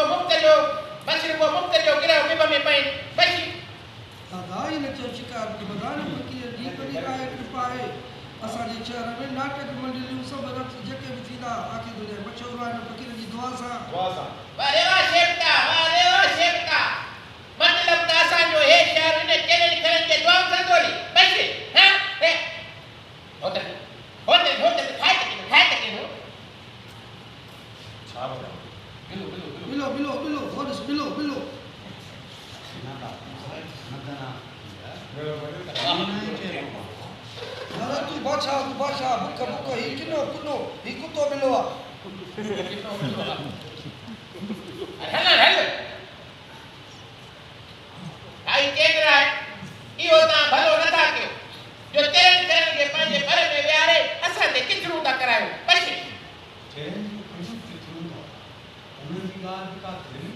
रुपयो मुफ्त जो गिरह बिब में पइन बची दादा इन जो शिकार के बदान फकीर दी करी आए कृपा है असाजे शहर में नाटक मंडलियों सब रक्स जेके भी थींदा आखिर दुनिया मशहूर फकीर जी दुआ सा वारे वाह शेखता मतलब त असां जो हे शहर इन चैलेंज करन के दुआ संदोली बची हां हे होटल खाए के नो छा बोला बिलो what is बिलो दादा तू बादशाह बुक ही किनो ही कुतो बिलो आ हेलो आई केंद्र है इहो ता भलो नथा कयो जो चैलेंज करन के पंहिंजे घर में विहारे असां ते किचरू था करायो बची चैलेंज के थ्रू उन्हनि जी ॻाल्हि का थिए